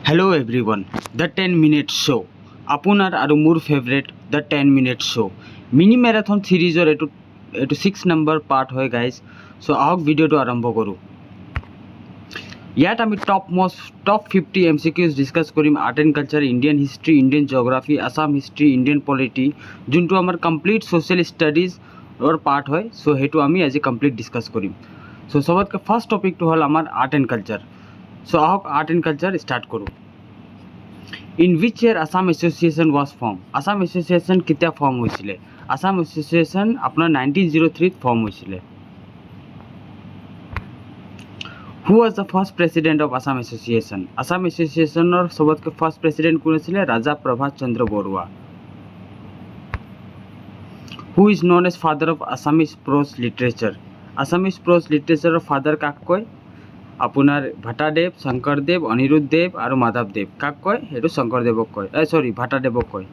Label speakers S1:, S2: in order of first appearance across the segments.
S1: Hello everyone, the 10-minute show. আপোনাৰ আৰু মোৰ favourite the 10-minute show. Mini marathon সিৰিজৰ এইটো 6 নম্বৰ পাৰ্ট হয় গাইজ। চ' আহক ভিডিঅ'টো আৰম্ভ কৰোঁ। ইয়াত আমি টপ 50 MCQs ডিছকাছ কৰিম। Art and culture, Indian history, Indian geography, Assam history, Indian polity, যোনটো আমাৰ কমপ্লিট ছ'চিয়েল ষ্টাডিজৰ পাৰ্ট হয়। চ' সেইটো আমি আজি কমপ্লিট ডিছকাছ কৰিম। চ' চবতকৈ ফাৰ্ষ্ট টপিকটো হ'ল আমাৰ আৰ্ট এণ্ড কালচাৰ। চ' আহক আৰ্ট এণ্ড কালচাৰ ষ্টাৰ্ট কৰোঁ। In which year Assam Association was formed? Assam Association কেতিয়া ফৰ্ম হৈছিলে? Assam Association আপোনাৰ 1903 ফৰ্ম হৈছিলে। Who was the first president of Assam Association? Assam Associationৰ সবতকৈ ফাৰ্ষ্ট প্ৰেচিডেণ্ট কোন আছিলে? ৰাজা Prabhat Chandra Barua. Who is known as father of Assamese prose literature? Assamese prose literature father কাক কয়? আপোনাৰ ভাটাদেৱ, শংকৰদেৱ, অনিৰুদ্ধদেৱ আৰু মাধৱদেৱ। কাক কয়? সেইটো শংকৰদেৱক কয়, ভাটাদেৱক কয়।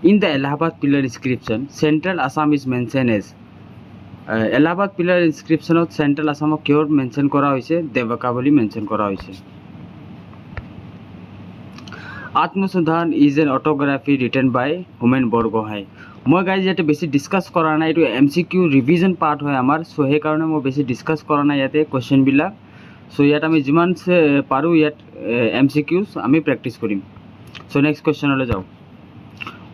S1: In the Allahabad pillar inscription central Assam is mention as. Allahabad pillar ইনস্ক্ৰিপশ্যনত চেণ্ট্ৰেল আছামক কিহৰ মেনশ্যন কৰা হৈছে? দেৱকা বুলি মেনশ্যন কৰা হৈছে। Atmasodhan is an autobiography written by Homen Borgohain. মই গাইজ ইয়াতে বেছি ডিছকাছ কৰা নাই, এইটো MCQ ৰিভিজন পাৰ্ট হয় আমাৰ। চ' সেইকাৰণে মই বেছি ডিছকাছ কৰা নাই ইয়াতে কুৱেশ্যনবিলাক। চ' ইয়াত আমি যিমান পাৰোঁ ইয়াত MCQs আমি প্ৰেক্টিছ কৰিম। চ' নেক্সট কুৱেশ্যনলৈ যাওঁ।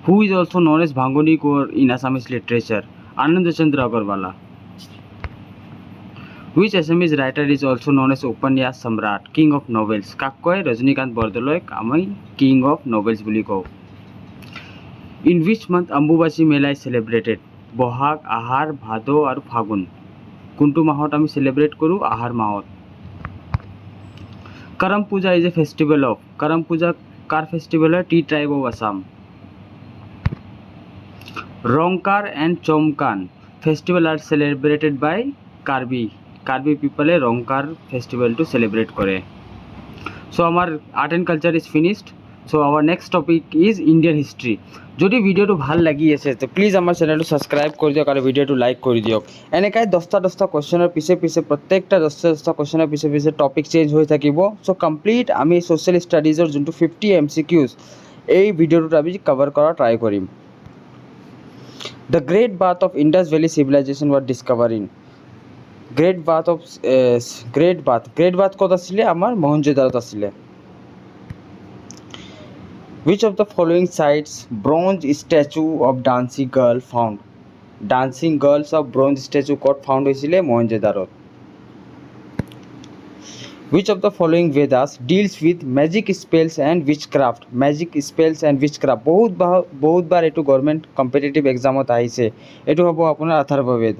S1: Who is also' known as Bhangoni Konwar in Assamese literature? Ananda Chandra Agarwala. Which Assamese writer is also' known as উপন্যাস সম্ৰাট, কিং অফ নভেলছ? কাক কয়? ৰজনীকান্ত বৰদলৈক আমি কিং অফ নভেলছ বুলি কওঁ। In which month Ambubachi Mela is celebrated? Bohag, আহাৰ, ভাদ আৰু ফাগুন। কোনটো মাহত আমি চেলিব্ৰেট কৰোঁ? আহাৰ মাহত। Karam Puja is a festival of. Karam Puja কাৰ ফেষ্টিভেল হয়? Tea tribe of Assam. Rongker and Chomangkan festival are celebrated by Karbi. Karbi পিপলে ৰংকাৰ ফেষ্টিভেলটো চেলিব্ৰেট কৰে। চ' আমাৰ art and culture is finished. So' our next topic is Indian history. যদি ভিডিঅ'টো ভাল লাগি আছে তো প্লিজ আমাৰ চেনেলটো ছাবস্ক্ৰাইব কৰি দিয়ক আৰু ভিডিঅ'টো লাইক কৰি দিয়ক। এনেকৈ 10টা কুৱেশ্যনৰ পিছে প্ৰত্যেকটা 10টা কুৱেশ্যনৰ পিছে টপিক চেঞ্জ হৈ থাকিব। চ' কমপ্লিট আমি ছ'চিয়েল ষ্টাডিজৰ যোনটো 50 MCQs এই ভিডিঅ'টোত আমি কভাৰ কৰা ট্ৰাই কৰিম। The great bath of Indus valley civilization was discover in. Great bath ক'ত আছিলে? আমাৰ মহেঞ্জোদাৰোত আছিলে। Which of the following sites bronze statue of dancing girl found? Dancing girls of bronze statue ক'ত found হৈছিলে? মহেঞ্জোদাৰোত। Which of the following Vedas deals with magic spells and witchcraft? Magic spells and witchcraft বহুত বাৰ এইটো government competitive এক্সামত আহিছে। এইটো হ'ব আপোনাৰ Atharvaveda.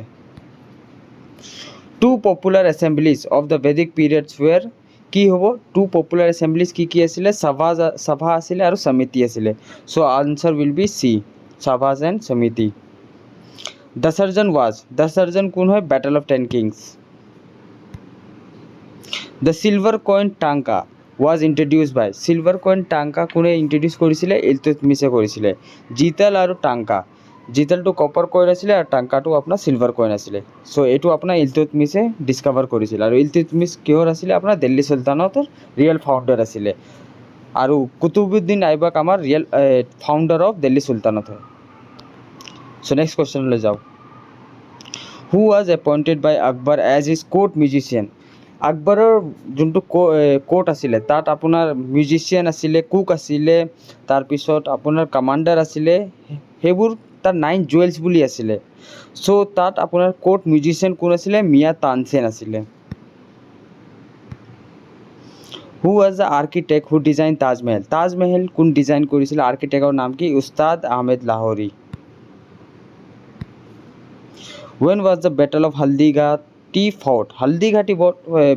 S1: Two popular assemblies of the Vedic periods were. কি হ'ব? টু পপুলাৰ এছেম্বলিজ কি আছিলে? সভা আছিলে আৰু সমিতি আছিলে। So' answer will be C, সভাজ এণ্ড সমিতি। দশৰ্জন কোন হয়? Battle of 10 kings. The silver coin tanka was introduce by. Silver coin tanka কোনে ইণ্ট্ৰডিউচ কৰিছিলে? ইলতুৎমিছে কৰিছিলে। জিতাল আৰু টাংকা, জিতালটো কপাৰ কইন আছিলে আৰু টাংকাটো আপোনাৰ চিলভাৰ কইন আছিলে। চ' এইটো আপোনাৰ ইলতুৎমিছে ডিছকাভাৰ কৰিছিল। আৰু ইলতুৎমিছ কিহৰ আছিলে? আপোনাৰ দিল্লী চুলতানতৰ ৰিয়েল ফাউণ্ডাৰ আছিলে। আৰু কুতুবুদ্দিন আইবাক আমাৰ ৰিয়েল ফাউণ্ডাৰ অফ দিল্লী চুলতানত হয়। চ' নেক্সট কুৱেশ্যনলৈ যাওঁ। Who was appointed by Akbar as his court musician? আকবৰৰ যোনটো কোৰ্ট আছিলে তাত আপোনাৰ মিউজিচিয়ান আছিলে, কুক আছিলে, তাৰপিছত আপোনাৰ কমাণ্ডাৰ আছিলে, সেইবোৰ তাৰ 9 জুৱেলছ বুলি আছিলে। চ' তাত আপোনাৰ কোৰ্ট মিউজিচিয়ান কোন আছিলে? মিয়া তানসেন আছিলে। Who was the architect who design Taj Mahal? Taj Mahal কোন ডিজাইন কৰিছিলে? আৰ্কিটেক্টৰ নাম কি? Ustad Ahmad Lahori. When was the battle of Haldighati fought? Haldighati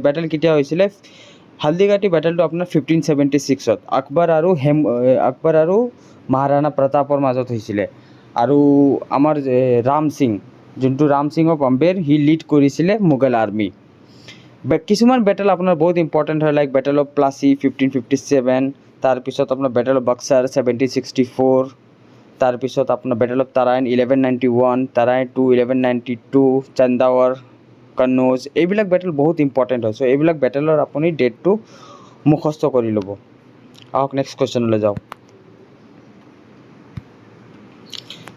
S1: battle কেতিয়া হৈছিলে? হালদিঘাটি বেটেলটো আপোনাৰ 1576ত আকবৰ আৰু মহাৰাণা প্ৰতাপৰ মাজত হৈছিলে। আৰু আমাৰ ৰাম সিং, যোনটো Ram Singh of Amber, she lead কৰিছিলে মোগল আৰ্মি। কিছুমান বেটেল আপোনাৰ বহুত ইম্পৰ্টেণ্ট হয়, লাইক বেটেল অফ প্লাচি 1557, তাৰপিছত আপোনাৰ বেটেল অফ বাক্সাৰ 1764, তাৰপিছত আপোনাৰ বেটেল অফ তাৰাইন 1191, তাৰাইন 2 1192, চান্দাৱাৰ কন্নৌজ এইবিলাক বেটেল বহুত ইম্পৰ্টেণ্ট হয়। চ' এইবিলাক বেটেলৰ আপুনি ডেটটো মুখস্থ কৰি ল'ব। আহক নেক্সট কুৱেশ্যনলৈ যাওঁ।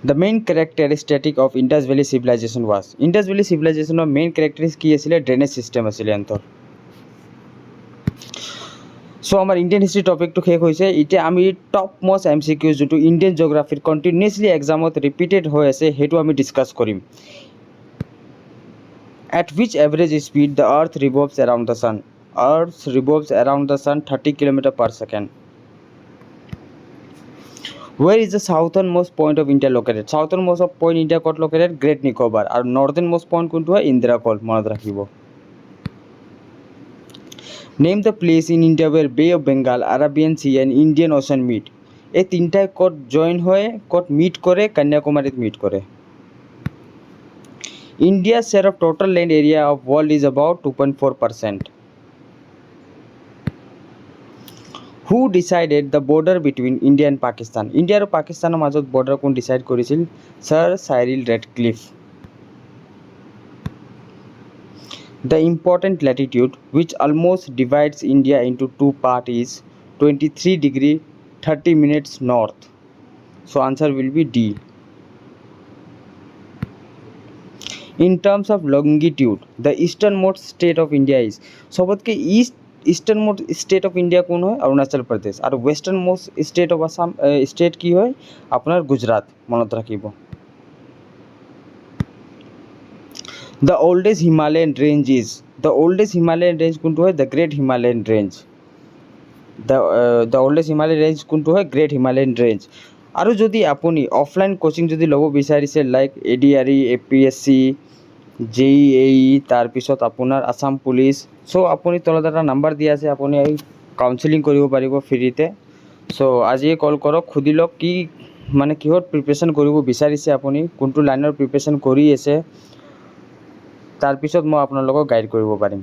S1: The main characteristic of Indus Valley Civilization was Indus Valley Civilizationৰ মেইন কেৰেক্টাৰিষ্টিক কি আছিলে? ড্ৰেইনেজ ছিষ্টেম আছিলে এন্তৰ। চ' আমাৰ ইণ্ডিয়ান হিষ্ট্ৰী টপিকটো শেষ হৈছে। এতিয়া আমি টপ মষ্ট MCQ যোনটো ইণ্ডিয়ান জিঅ'গ্ৰাফিৰ কণ্টিনিউছলি এক্সামত ৰিপিটেড হৈ আছে সেইটো আমি ডিছকাছ কৰিম। At which average speed the earth revolves around the sun? Earth revolves around the sun 30 km per second. Where is the southernmost point of India located? Southernmost point India got located Great Nicobar আৰু northernmost point কোনটো হয়? ইন্দিৰা কল, মনত ৰাখিব। Name the place in India where Bay of Bengal, Arabian Sea and Indian Ocean meet. এই তিনটাই ক'ত join হয়, ক'ত মিট কৰে? কন্যাকুমাৰীত মিট কৰে। India's share of total land area of world is about 2.4%. Who decided the border between India and Pakistan? India আৰু পাকিস্তানৰ মাজত border কোন ডিসাইড কৰিছিল? Sir Cyril Ratcliffe. The important latitude which almost divides India into two parts is 23 degree 30 minutes north. So answer will be D. In terms of longitude, the easternmost state of India is সবতকে easternmost state of India কোন হয়? অৰুণাচল প্ৰদেশ। আৰু westernmost state of Assam state কি হয়? আপোনাৰ গুজৰাট, মনত ৰাখিব। The oldest Himalayan range is কোনটো হয়? The Great Himalayan Range. The oldest Himalayan range কোনটো হয়? Great Himalayan Range. আৰু যদি আপুনি অফলাইন কোচিং যদি ল'ব বিচাৰিছে লাইক ADRE, APSC, JEE, তাৰপিছত আপোনাৰ আসাম পুলিচ, চ' আপুনি তলত এটা নাম্বাৰ দিয়া আছে, আপুনি এই কাউন্সেলিং কৰিব পাৰিব ফ্ৰীতে। চ' আজিয়ে কল কৰক, সুধি লওক কি মানে কিহত প্ৰিপেৰেশ্যন কৰিব বিচাৰিছে আপুনি, কোনটো লাইনৰ প্ৰিপেৰেশ্যন কৰি আছে, তাৰপিছত মই আপোনালোকক গাইড কৰিব পাৰিম।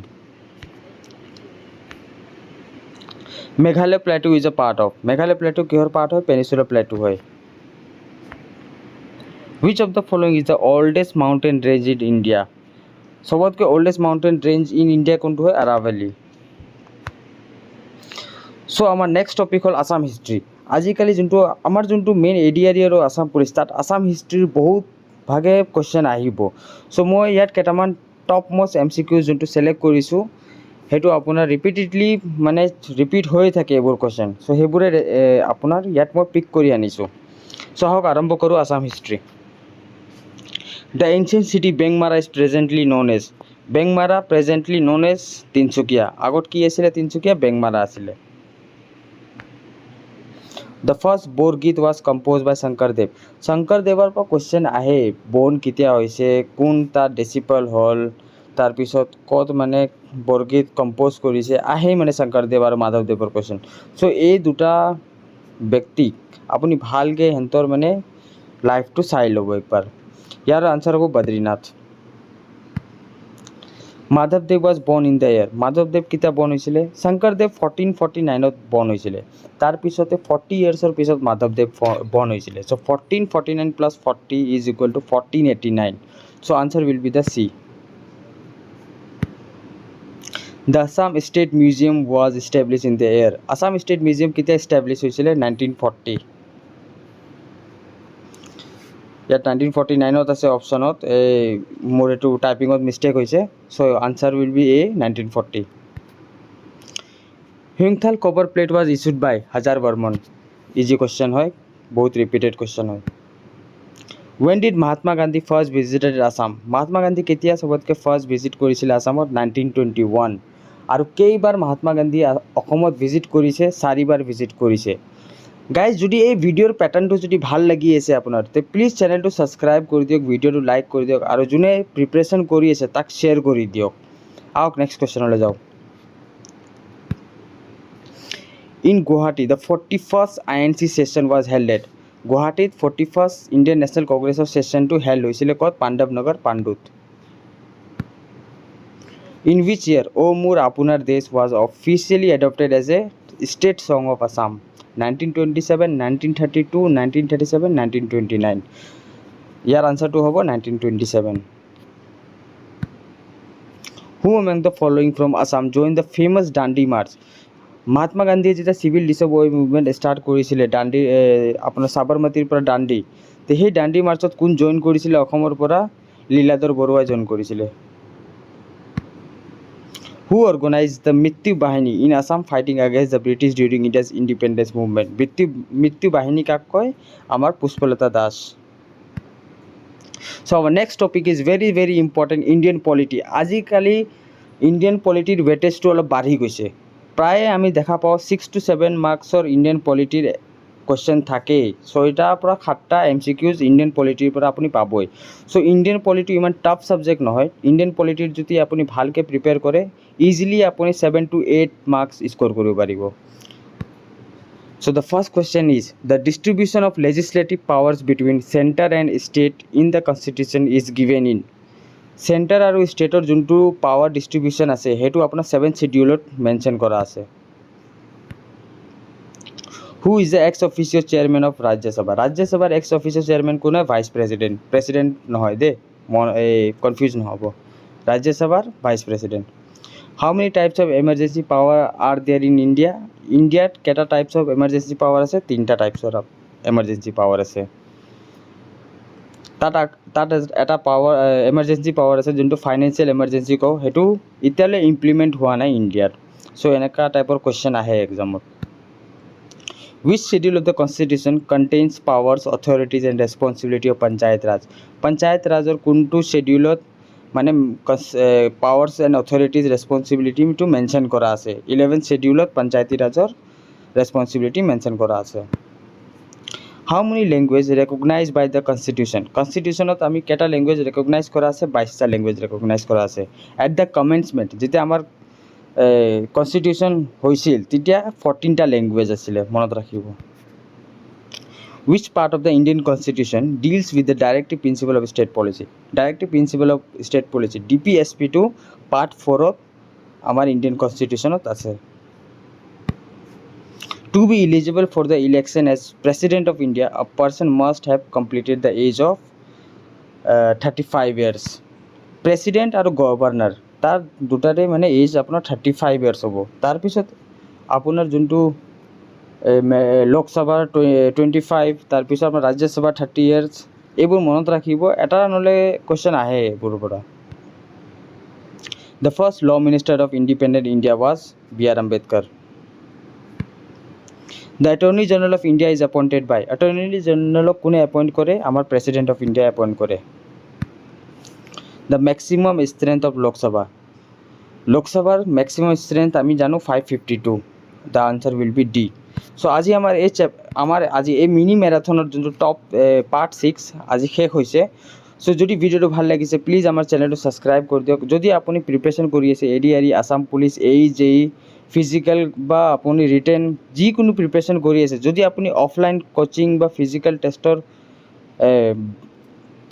S1: Meghalaya plateau is a part of Meghalaya plateau কিহৰ পাৰ্ট হয়? পেনিনচুলাৰ প্লেটু হয়। Which of the following is the oldest mountain range in India? সবতকৈ oldest mountain range in India কোনটো হয়? আৰাভালি। চ' আমাৰ নেক্সট টপিক হ'ল আসাম হিষ্ট্ৰী। আজিকালি যোনটো মেইন ADRE আৰু আসাম পুলিচ, তাত আসাম হিষ্ট্ৰীৰ বহুত ভাগে কুৱেশ্যন আহিব। চ' মই ইয়াত কেইটামান টপ মষ্ট MCQ যোনটো চিলেক্ট কৰিছোঁ, সেইটো আপোনাৰ ৰিপিটেডলি মানে ৰিপিট হৈ থাকে এইবোৰ কুৱেশ্যন। চ' সেইবোৰে আপোনাৰ ইয়াত মই পিক কৰি আনিছোঁ। চ' আহক আৰম্ভ কৰোঁ Assam history. The ancient city Bengmara is presently known as Tinsukia. আগত কি আছিলে? তিনচুকীয়া, বেংমাৰা আছিলে। The first Borgeet was composed by Sankardev. শংকৰদেৱৰ পৰা কুৱেশ্যন আহে, বন কেতিয়া হৈছে, কোন তাৰ ডিচিপল হ'ল, তাৰপিছত ক'ত মানে বৰগীত কম্প'জ কৰিছে, আহেই মানে শংকৰদেৱ আৰু মাধৱদেৱৰ কুৱেশ্যন। চ' এই দুটা ব্যক্তিক আপুনি ভালকৈ সিহঁতৰ মানে লাইফটো চাই ল'ব একবাৰ। ইয়াৰ আনচাৰ হ'ব বদ্ৰীনাথ। মাধৱদেৱ ৱাজ বৰ্ণ ইন দ্য ইয়াৰ। মাধৱদেৱ কেতিয়া বৰ্ণ হৈছিলে? শংকৰদেৱ 1449ত বৰ্ণ হৈছিলে। তাৰপিছতে 40 ইয়াৰ্ছৰ পিছত মাধৱদেৱ বৰ্ণ হৈছিলে। চ' 1449 + 40 is equal to 1489। So' answer will B the C. The Assam State Museum was established in the year. Assam State Museum কেতিয়া এষ্টাব্লিছ হৈছিলে? 1940। ইয়াত 1949ত আছে অপশ্যনত, মোৰ এইটো টাইপিঙত মিষ্টেক হৈছে। So' answer will be A, 1940। Himthal copper plate was issued by Hajar Barman. Easy question হয়, বহুত ৰিপিটেড কুৱেশ্যন হয়। When did Mahatma Gandhi first visited Assam? Mahatma Gandhi কেতিয়া চবতকৈ ফাৰ্ষ্ট ভিজিট কৰিছিলে আসামত? 1921। আৰু কেইবাৰ মহাত্মা গান্ধী অসমত ভিজিট কৰিছে? 4 বাৰ ভিজিট কৰিছে। গাইজ, যদি এই ভিডিঅ'ৰ পেটাৰ্ণটো যদি ভাল লাগি আছে আপোনাৰ, তে প্লিজ চেনেলটো ছাবস্ক্ৰাইব কৰি দিয়ক, ভিডিঅ'টো লাইক কৰি দিয়ক, আৰু যোনে প্ৰিপেৰেশ্যন কৰি আছে তাক শ্বেয়াৰ কৰি দিয়ক। আহক নেক্সট কুৱেশ্যনলৈ যাওঁ। In Guwahati the 41st INC session was held at. গুৱাহাটীত 41st ইণ্ডিয়ান নেশ্যনেল কংগ্ৰেছৰ ছেশ্যনটো হেল্ড হৈছিলে ক'ত? পাণ্ডৱ নগৰ, পাণ্ডুত। ইন which year অ মোৰ আপোনাৰ দেশ was officially adopted as a state song of Assam? 1927, 1932, 1937, 1929। ইয়াৰ আনচাৰটো হ'ব 1927। Who among the following from Assam joined the famous Dandi March? Mahatma গান্ধীয়ে যেতিয়া চিভিল ডিছঅবয় মুভমেণ্ট ষ্টাৰ্ট কৰিছিলে দাণ্ডি আপোনাৰ সাবৰমতীৰ পৰা দাণ্ডি, তো সেই দাণ্ডি মাৰ্চত কোন জইন কৰিছিলে অসমৰ পৰা? লীলাধৰ বৰুৱাই জইন কৰিছিলে। Who organized the মৃত্যু বাহিনী in Assam fighting against the British during India's independence movement? মৃত্যু বাহিনী কাক কয়? আমাৰ Pushpalata Das. So our next topic is very very important, Indian polity. আজিকালি ইণ্ডিয়ান পলিটিৰ ৱেটেজটো অলপ বাঢ়ি গৈছে। প্ৰায়ে আমি দেখা পাওঁ 6 to 7 মাৰ্কছৰ ইণ্ডিয়ান পলিটিৰ কুৱেশ্যন থাকেই। 6টাৰ পৰা 7টা MCQs ইণ্ডিয়ান পলিটিৰ পৰা আপুনি পাবই। চ' ইণ্ডিয়ান পলিটি ইমান টাফ ছাবজেক্ট নহয়। ইণ্ডিয়ান পলিটিৰ যদি আপুনি ভালকৈ প্ৰিপেয়াৰ কৰে ইজিলি আপুনি 7 to 8 মাৰ্কছ স্ক'ৰ কৰিব পাৰিব। So the first question is, the distribution of legislative powers between center and state in the constitution is given in. Center আৰু ষ্টেটৰ যোনটো পাৱাৰ ডিষ্ট্ৰিবিউশ্যন আছে সেইটো আপোনাৰ 7th schedule মেনশ্যন কৰা আছে। Who is the ex officio chairman of Rajya Sabha? ৰাজ্যসভাৰ ex officio chairman কোন হয়? Vice president. প্ৰেছিডেণ্ট নহয় দেই, কনফিউজ নহ'ব। ৰাজ্যসভাৰ vice president. How many types of emergency power are there in India? ইণ্ডিয়াত কেইটা টাইপছ অফ এমাৰ্জেঞ্চি পাৱাৰ আছে? 3টা টাইপছৰ এমাৰ্জেঞ্চি পাৱাৰ আছে। তাত এটা পাৱাৰ এমাৰ্জেঞ্চি পাৱাৰ আছে যোনটো ফাইনেন্সিয়েল এমাৰ্জেঞ্চি কওঁ, সেইটো এতিয়ালৈ ইমপ্লিমেণ্ট হোৱা নাই ইণ্ডিয়াত। চ' এনেকুৱা টাইপৰ কুৱেশ্যন আহে এক্সামত। Which schedule of the constitution contains powers, authorities and responsibility of panchayat ৰাজ? পঞ্চায়ত ৰাজৰ কোনটো শ্বেডিউলত মানে পাৱাৰ্ছ এণ্ড অথৰিটিজ ৰেছপনচিবিলিটিটো মেনশ্যন কৰা আছে? 11th schedule পঞ্চায়তী ৰাজৰ ৰেছপনচিবিলিটি মেনশ্যন কৰা আছে। How many language recognized by the constitution? কনষ্টিটিউশ্যনত আমি কেইটা লেংগুৱেজ ৰেকগনাইজ কৰা আছে? 22টা লেংগুৱেজ ৰেকগনাইজ কৰা আছে। এট দ্য কমেন্সমেণ্ট যেতিয়া আমাৰ কনষ্টিটিউশ্যন হৈছিল তেতিয়া 14টা লেংগুৱেজ আছিলে, মনত ৰাখিব। Which part of the Indian constitution deals with the directive principle of state policy? Directive principle of state policy DPSP2 part 4 আমাৰ ইণ্ডিয়ান কনষ্টিটিউশ্যনত আছে। To be eligible for the election as President of India, a person must have completed the age of 35 years. President আৰু governor তাৰ দুটাৰে মানে as আপোনাৰ 35 years হ'ব। তাৰপিছত আপোনাৰ যোনটো লোকসভাৰ 25, তাৰপিছত আপোনাৰ ৰাজ্যসভাৰ 30 years, এইবোৰ মনত ৰাখিব। এটা নহ'লে কুৱেশ্যন আহে এইবোৰৰ পৰা। The first law minister of independent India was B.R. Ambedkar. The Attorney General of India is appointed by. Attorney General কোনে এপইণ্ট কৰে? আমাৰ President of India এপইণ্ট কৰে। The maximum strength of Lok Sabha. লোকসভাৰ maximum strength আমি জানো 552. The answer will be D. So আজি আমাৰ আজি এই মিনি মেৰাথনৰ যোনটো টপ পাৰ্ট 6 আজি শেষ হৈছে। চ' যদি ভিডিঅ'টো ভাল লাগিছে প্লিজ আমাৰ চেনেলটো ছাবস্ক্ৰাইব কৰি দিয়ক। যদি আপুনি প্ৰিপেৰেশ্যন কৰি আছে ADRE, Assam police, JEE, physical বা আপুনি ৰিটেন যিকোনো প্ৰিপেৰেশ্যন কৰি আছে, যদি আপুনি অফলাইন কোচিং বা ফিজিকেল টেষ্টৰ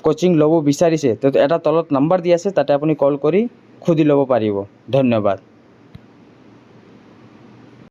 S1: কোচিং ল'ব বিচাৰিছে তো এটা তলত নাম্বাৰ দি আছে, তাতে আপুনি কল কৰি সুধি ল'ব পাৰিব। ধন্যবাদ।